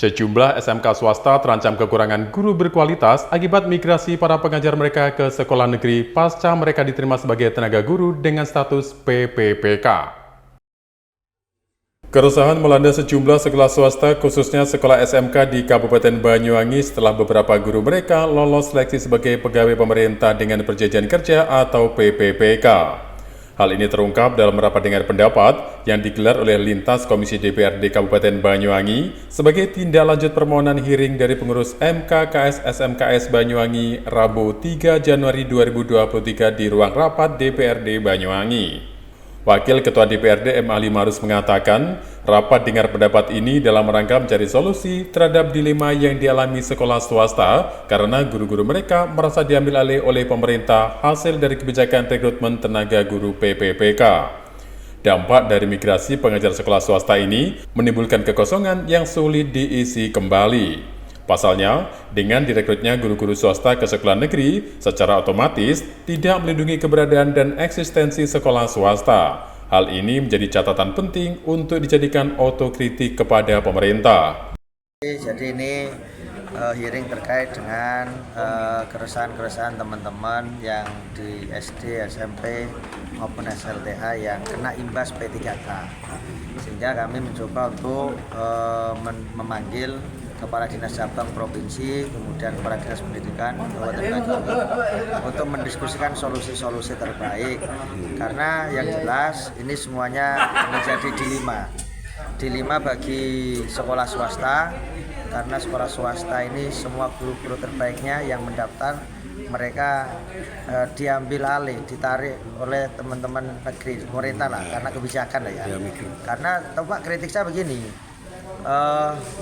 Sejumlah SMK swasta terancam kekurangan guru berkualitas akibat migrasi para pengajar mereka ke sekolah negeri pasca mereka diterima sebagai tenaga guru dengan status PPPK. Keresahan melanda sejumlah sekolah swasta, khususnya sekolah SMK di Kabupaten Banyuwangi setelah beberapa guru mereka lolos seleksi sebagai pegawai pemerintah dengan perjanjian kerja atau PPPK. Hal ini terungkap dalam rapat dengar pendapat yang digelar oleh lintas Komisi DPRD Kabupaten Banyuwangi sebagai tindak lanjut permohonan hearing dari pengurus MKKS SMKS Banyuwangi Rabu 3 Januari 2023 di ruang rapat DPRD Banyuwangi. Wakil Ketua DPRD M. Ali Marus mengatakan, rapat dengar pendapat ini dalam rangka mencari solusi terhadap dilema yang dialami sekolah swasta karena guru-guru mereka merasa diambil alih oleh pemerintah hasil dari kebijakan rekrutmen tenaga guru PPPK. Dampak dari migrasi pengajar sekolah swasta ini menimbulkan kekosongan yang sulit diisi kembali. Pasalnya, dengan direkrutnya guru-guru swasta ke sekolah negeri, secara otomatis tidak melindungi keberadaan dan eksistensi sekolah swasta. Hal ini menjadi catatan penting untuk dijadikan otokritik kepada pemerintah. Jadi ini hearing terkait dengan keresahan-keresahan teman-teman yang di SD, SMP maupun SLTA yang kena imbas P3K. Sehingga kami mencoba untuk memanggil Kepala Dinas Cabang Provinsi, kemudian Kepala Dinas Pendidikan Kabupaten Banyuwangi untuk mendiskusikan solusi-solusi terbaik. Karena yang jelas ini semuanya menjadi dilema bagi sekolah swasta, karena sekolah swasta ini semua guru-guru terbaiknya yang mendaftar mereka diambil alih, ditarik oleh teman-teman negeri, pemerintah lah, karena kebijakan lah ya. Karena Pak kritik saya begini,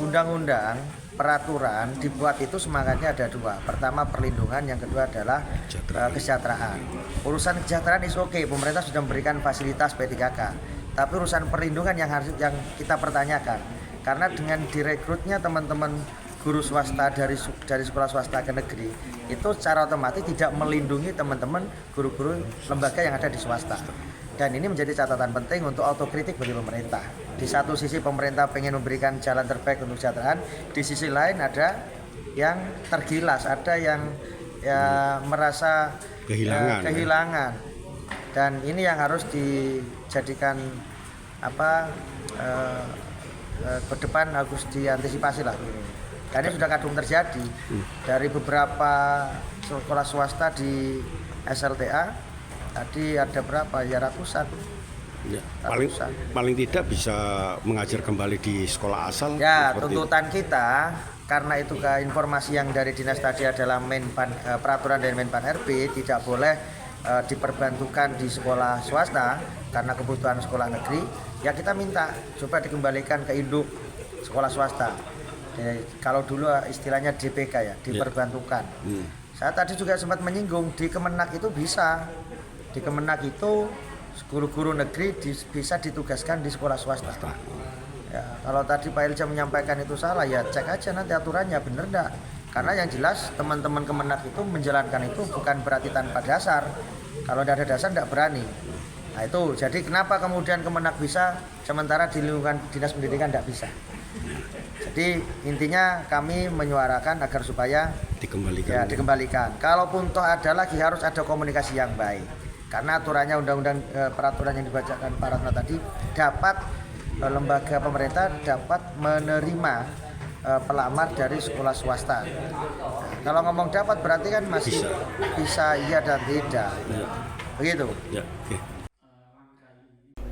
undang-undang, peraturan dibuat itu semangatnya ada dua. Pertama perlindungan, yang kedua adalah kesejahteraan. Urusan kesejahteraan is oke, pemerintah sudah memberikan fasilitas P3K. Tapi urusan perlindungan yang kita pertanyakan. Karena dengan direkrutnya teman-teman guru swasta dari sekolah swasta ke negeri, itu secara otomatis tidak melindungi teman-teman guru-guru lembaga yang ada di swasta. Dan ini menjadi catatan penting untuk autokritik bagi pemerintah. Di satu sisi pemerintah pengen memberikan jalan terbaik untuk kesejahteraan, di sisi lain ada yang tergilas, ada yang merasa kehilangan. Dan ini yang harus dijadikan ke depan harus diantisipasi lah. Karena ini sudah kadung terjadi dari beberapa sekolah swasta di SLTA. Tadi ada berapa ya, ratusan. Ya, paling tidak bisa mengajar kembali di sekolah asal. Ya, tuntutan kita karena itu informasi yang dari dinas tadi adalah peraturan dari Menpan RB tidak boleh diperbantukan di sekolah swasta karena kebutuhan sekolah negeri. Ya kita minta coba dikembalikan ke induk sekolah swasta. Jadi, kalau dulu istilahnya DPK ya, diperbantukan. Saya tadi juga sempat menyinggung di Kemenak itu bisa. Di Kemenak itu guru-guru negeri bisa ditugaskan di sekolah swasta. Ya, kalau tadi Pak Ilja menyampaikan itu salah, ya cek aja nanti aturannya bener enggak. Karena yang jelas teman-teman Kemenak itu menjalankan itu bukan berarti tanpa dasar. Kalau tidak ada dasar tidak berani. Nah itu, jadi kenapa kemudian Kemenak bisa sementara di lingkungan Dinas Pendidikan tidak bisa. Jadi intinya kami menyuarakan agar supaya dikembalikan. Kalaupun toh ada lagi harus ada komunikasi yang baik. Karena aturannya undang-undang peraturan yang dibacakan Pak Ratna tadi dapat lembaga pemerintah dapat menerima pelamar dari sekolah swasta. Nah, kalau ngomong dapat berarti kan masih bisa iya dan tidak. Begitu. Ya, okay.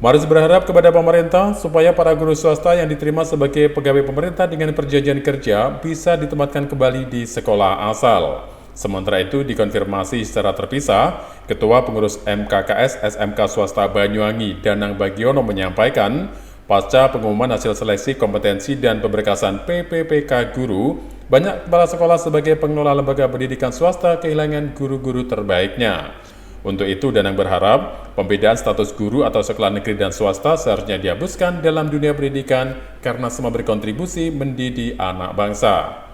Marus berharap kepada pemerintah supaya para guru swasta yang diterima sebagai pegawai pemerintah dengan perjanjian kerja bisa ditempatkan kembali di sekolah asal. Sementara itu dikonfirmasi secara terpisah, Ketua Pengurus MKKS SMK Swasta Banyuwangi Danang Bagiono menyampaikan, pasca pengumuman hasil seleksi kompetensi dan pemberkasan PPPK guru, banyak kepala sekolah sebagai pengelola lembaga pendidikan swasta kehilangan guru-guru terbaiknya. Untuk itu, Danang berharap pembedaan status guru atau sekolah negeri dan swasta seharusnya dihapuskan dalam dunia pendidikan karena semua berkontribusi mendidik anak bangsa.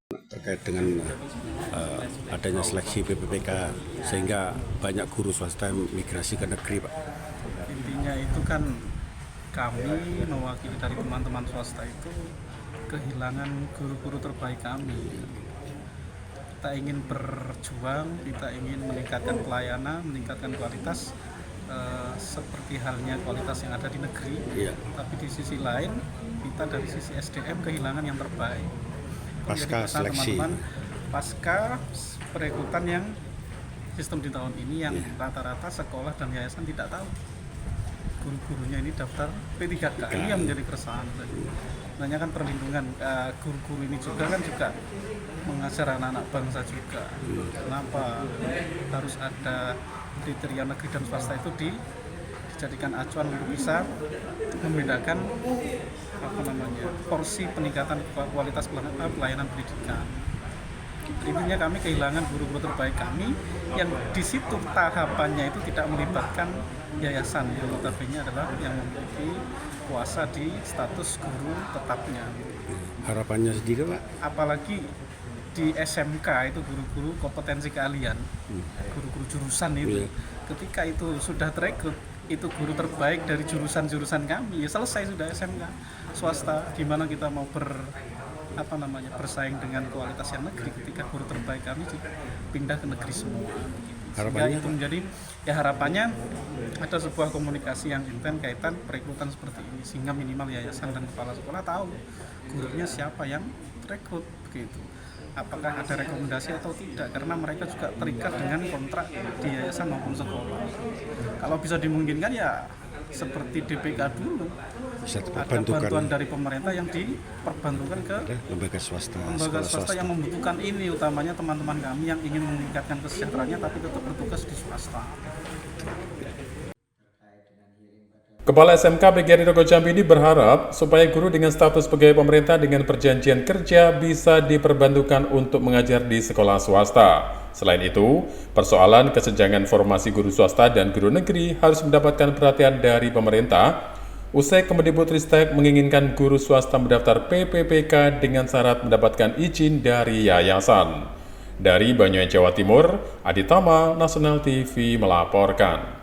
Terkait dengan adanya seleksi PPPK sehingga banyak guru swasta migrasi ke negeri, Pak. Intinya itu kan kami mewakili dari teman-teman swasta itu kehilangan guru-guru terbaik kami. Kita ingin berjuang, kita ingin meningkatkan pelayanan, meningkatkan kualitas seperti halnya kualitas yang ada di negeri. Tapi di sisi lain, kita dari sisi SDM kehilangan yang terbaik. Pasca seleksi, teman-teman, pasca perekrutan yang sistem di tahun ini yang rata-rata sekolah dan yayasan tidak tahu guru-gurunya ini daftar P3K. Ini yang menjadi keresahan. Sebenarnya kan perlindungan guru-guru ini juga mengajar anak-anak bangsa juga. Kenapa harus ada kriteria negeri dan swasta itu dijadikan acuan untuk bisa membedakan porsi peningkatan kualitas pelayanan pendidikan. Intinya kami kehilangan guru-guru terbaik kami yang di situ tahapannya itu tidak melibatkan yayasan yang notabene adalah yang memiliki kuasa di status guru tetapnya. Harapannya sendiri Pak? Apalagi di SMK itu guru-guru kompetensi keahlian, guru-guru jurusan itu, ketika itu sudah terekrut, itu guru terbaik dari jurusan-jurusan kami, ya selesai sudah SMK swasta. Gimana kita mau bersaing dengan kualitas yang negeri ketika guru terbaik kami pindah ke negeri semua. Harapannya itu menjadi harapannya ada sebuah komunikasi yang intens kaitan perekrutan seperti ini, sehingga minimal yayasan dan kepala sekolah tahu gurunya siapa yang rekrut begitu. Apakah ada rekomendasi atau tidak, karena mereka juga terikat dengan kontrak di yayasan maupun sekolah. Kalau bisa dimungkinkan ya seperti DPK dulu, ada bantuan dari pemerintah yang diperbantukan ke lembaga swasta yang membutuhkan ini, utamanya teman-teman kami yang ingin meningkatkan kesejahteraannya tapi tetap bertugas di swasta. Kepala SMK PGRI Rogo Jambi ini berharap supaya guru dengan status pegawai pemerintah dengan perjanjian kerja bisa diperbantukan untuk mengajar di sekolah swasta. Selain itu, persoalan kesenjangan formasi guru swasta dan guru negeri harus mendapatkan perhatian dari pemerintah. Usai Kemendikbudristek menginginkan guru swasta mendaftar PPPK dengan syarat mendapatkan izin dari yayasan. Dari Banyuwangi, Jawa Timur, Adi Tama, Nasional TV melaporkan.